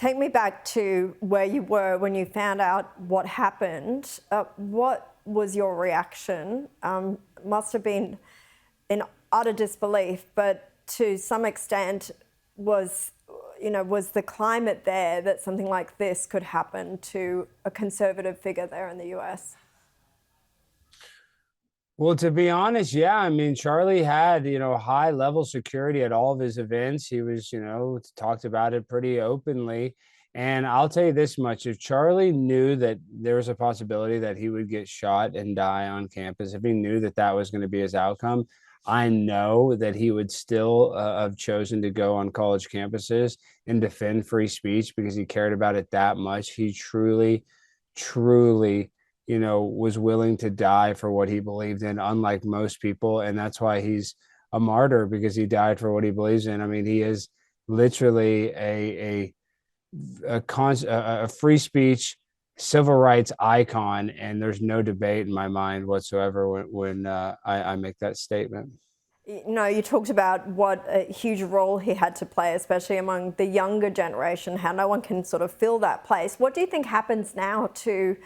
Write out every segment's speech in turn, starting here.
take me back to where you were when you found out what happened. What was your reaction? Must have been in utter disbelief, but to some extent was the climate there that something like this could happen to a conservative figure there in the US? Well, to be honest, yeah. I mean, Charlie had, high level security at all of his events. He was, talked about it pretty openly. And I'll tell you this much, if Charlie knew that there was a possibility that he would get shot and die on campus, if he knew that that was going to be his outcome, I know that he would still have chosen to go on college campuses and defend free speech because he cared about it that much. He truly, truly was willing to die for what he believed in, unlike most people. And that's why he's a martyr, because he died for what he believes in. I mean, he is literally a free speech, civil rights icon. And there's no debate in my mind whatsoever when I make that statement. You talked about what a huge role he had to play, especially among the younger generation, how no one can sort of fill that place. What do you think happens now to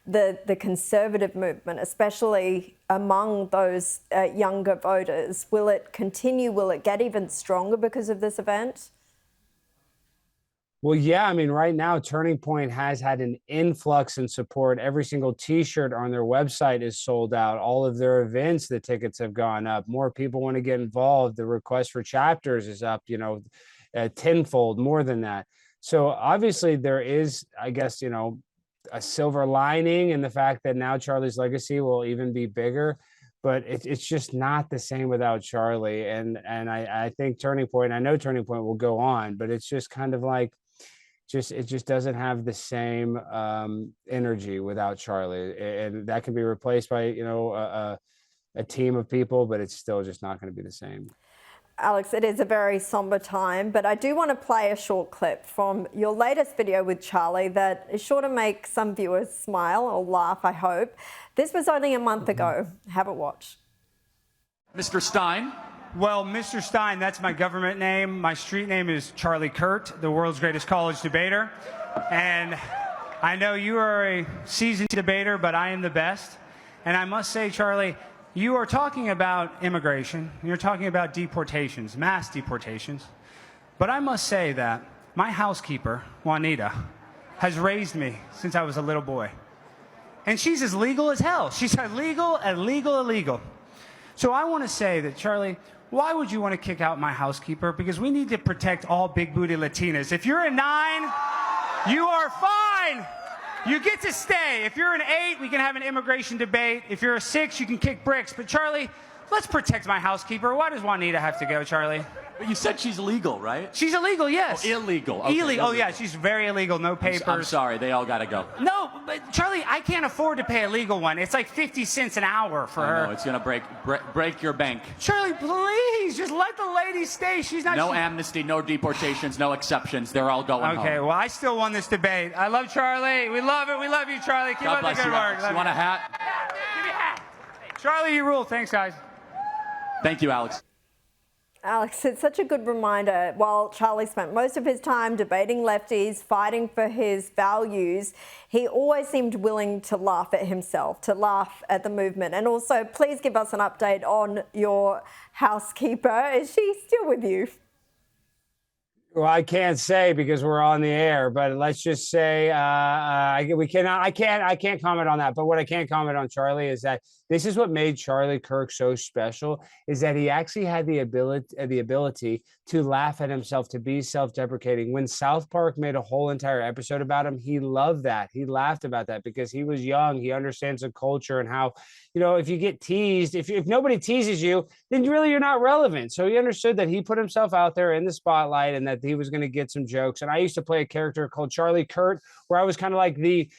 the conservative movement, especially among those younger voters? Will it continue? Will it get even stronger because of this event? Well, yeah, I mean, right now, Turning Point has had an influx in support. Every single T-shirt on their website is sold out. All of their events, the tickets have gone up. More people want to get involved. The request for chapters is up, tenfold, more than that. So obviously there is, I guess, a silver lining in the fact that now Charlie's legacy will even be bigger, but it's just not the same without Charlie. And I think I know Turning Point will go on, but it's just kind of like, it just doesn't have the same energy without Charlie. And that can be replaced by, a team of people, but it's still just not going to be the same. Alex, it is a very somber time, but I do want to play a short clip from your latest video with Charlie that is sure to make some viewers smile or laugh, I hope. This was only a month ago. Have a watch. Mr. Stein. Well, Mr. Stein, that's my government name. My street name is Charlie Kirk, the world's greatest college debater. And I know you are a seasoned debater, but I am the best. And I must say, Charlie, you are talking about immigration. You're talking about deportations, mass deportations. But I must say that my housekeeper, Juanita, has raised me since I was a little boy. And she's as legal as hell. She's illegal. So I want to say that, Charlie, why would you want to kick out my housekeeper? Because we need to protect all big booty Latinas. If you're a 9, you are fine. You get to stay. If you're an 8, we can have an immigration debate. If you're a 6, you can kick bricks. But Charlie, let's protect my housekeeper. Why does Juanita have to go, Charlie? But you said she's legal, right? She's illegal, yes. Oh, illegal. Okay, illegal. Oh, yeah, she's very illegal. No papers. I'm sorry, they all got to go. No, but Charlie, I can't afford to pay a legal one. It's like 50 cents an hour for her. No, it's going to break your bank. Charlie, please, just let the lady stay. She's not... No amnesty, no deportations, no exceptions. They're all going home. Okay, well, I still won this debate. I love Charlie. We love it. We love you, Charlie. Keep up the good work. You want a hat? Give me a hat. Charlie, you rule. Thanks, guys. Thank you, Alex. Alex, it's such a good reminder. While Charlie spent most of his time debating lefties, fighting for his values, he always seemed willing to laugh at himself, to laugh at the movement. And also, please give us an update on your housekeeper. Is she still with you? Well, I can't say because we're on the air, but let's just say I can't comment on that. But what I can comment on, Charlie, is that this is what made Charlie Kirk so special, is that he actually had the ability to laugh at himself, to be self-deprecating. When South Park made a whole entire episode about him, he loved that. He laughed about that because he was young. He understands the culture and how, if you get teased, if nobody teases you, then really you're not relevant. So he understood that he put himself out there in the spotlight and that he was going to get some jokes. And I used to play a character called Charlie Kirk, where I was kind of like the,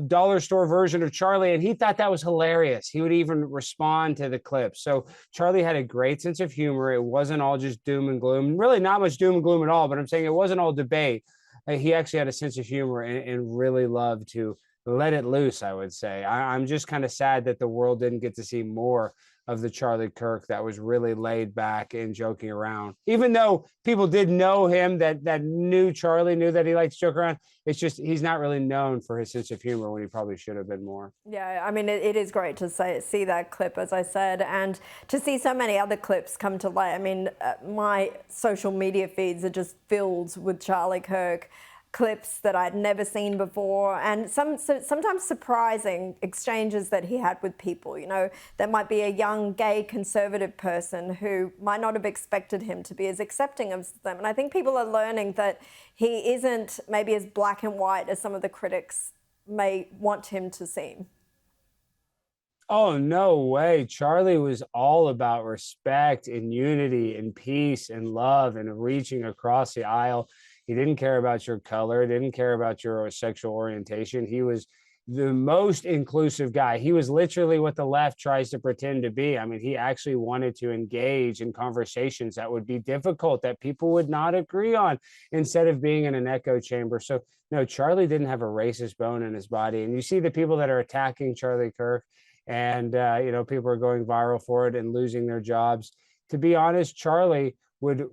dollar store version of Charlie. And he thought that was hilarious. He would even respond to the clips. So Charlie had a great sense of humor. It wasn't all just doom and gloom, really not much doom and gloom at all, but I'm saying it wasn't all debate. He actually had a sense of humor and really loved to let it loose, I would say. I'm just kind of sad that the world didn't get to see more of the Charlie Kirk that was really laid back and joking around. Even though people did know him, that knew Charlie, knew that he liked to joke around, it's just he's not really known for his sense of humor when he probably should have been more. Yeah, I mean, it is great to see that clip, as I said, and to see so many other clips come to light. I mean, my social media feeds are just filled with Charlie Kirk clips that I'd never seen before, and sometimes surprising exchanges that he had with people. You know, there might be a young gay conservative person who might not have expected him to be as accepting of them. And I think people are learning that he isn't maybe as black and white as some of the critics may want him to seem. Oh, no way. Charlie was all about respect and unity and peace and love and reaching across the aisle. He didn't care about your color, didn't care about your sexual orientation. He was the most inclusive guy. He was literally what the left tries to pretend to be. I mean, he actually wanted to engage in conversations that would be difficult, that people would not agree on, instead of being in an echo chamber. So, no, Charlie didn't have a racist bone in his body. And you see the people that are attacking Charlie Kirk, and, you know, people are going viral for it and losing their jobs. To be honest, Charlie would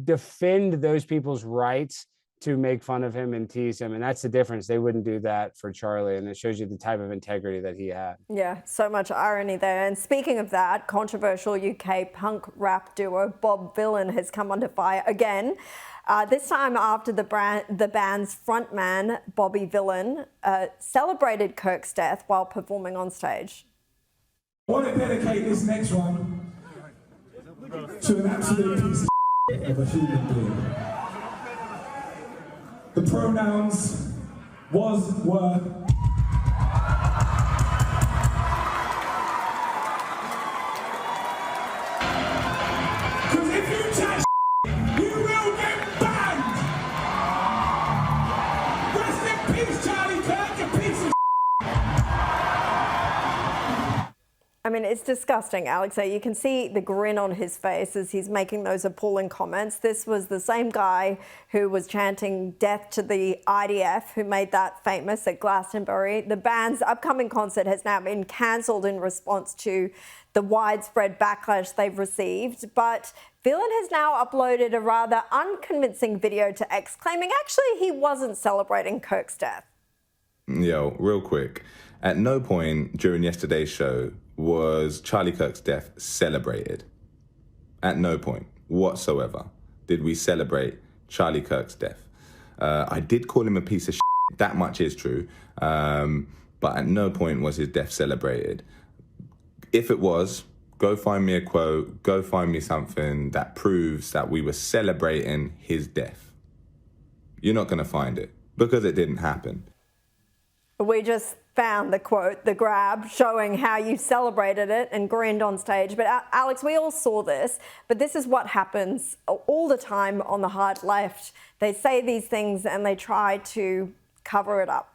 defend those people's rights to make fun of him and tease him. And that's the difference. They wouldn't do that for Charlie. And it shows you the type of integrity that he had. Yeah, so much irony there. And speaking of that, controversial UK punk rap duo Bob Vylan has come under fire again. This time after the band's frontman, Bobby Vylan, celebrated Kirk's death while performing on stage. I want to dedicate this next one to an absolute piece of a human being. The pronouns was, were. Because if you chat you will get banned. Rest in peace, Charlie Kirk, you piece of I mean, it's disgusting, Alex. You can see the grin on his face as he's making those appalling comments. This was the same guy who was chanting death to the IDF, who made that famous at Glastonbury. The band's upcoming concert has now been cancelled in response to the widespread backlash they've received. But Vylan has now uploaded a rather unconvincing video to X, claiming actually he wasn't celebrating Kirk's death. Yo, real quick. At no point during yesterday's show was Charlie Kirk's death celebrated. At no point whatsoever did we celebrate Charlie Kirk's death. I did call him a piece of shit, that much is true, but at no point was his death celebrated. If it was, go find me a quote, go find me something that proves that we were celebrating his death. You're not going to find it, because it didn't happen. We just found the quote, the grab, showing how you celebrated it and grinned on stage. But Alex, we all saw this, but this is what happens all the time on the hard left. They say these things and they try to cover it up.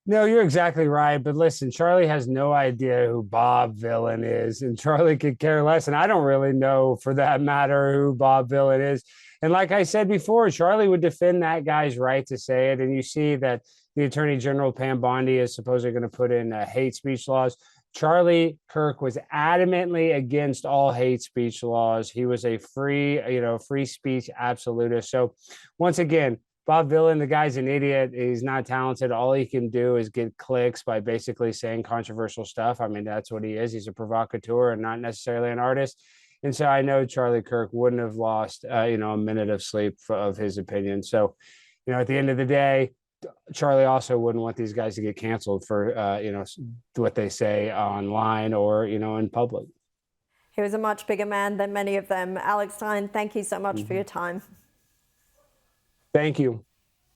No, you're exactly right. But listen, Charlie has no idea who Bob Vylan is, and Charlie could care less. And I don't really know, for that matter, who Bob Vylan is. And like I said before, Charlie would defend that guy's right to say it. And you see that the Attorney General, Pam Bondi, is supposedly going to put in hate speech laws. Charlie Kirk was adamantly against all hate speech laws. He was a free speech absolutist. So once again, Bob Vylan, the guy's an idiot. He's not talented. All he can do is get clicks by basically saying controversial stuff. I mean, that's what he is. He's a provocateur and not necessarily an artist. And so I know Charlie Kirk wouldn't have lost, a minute of sleep of his opinion. So, at the end of the day, Charlie also wouldn't want these guys to get canceled for, what they say online or, in public. He was a much bigger man than many of them. Alex Stein, thank you so much for your time. Thank you.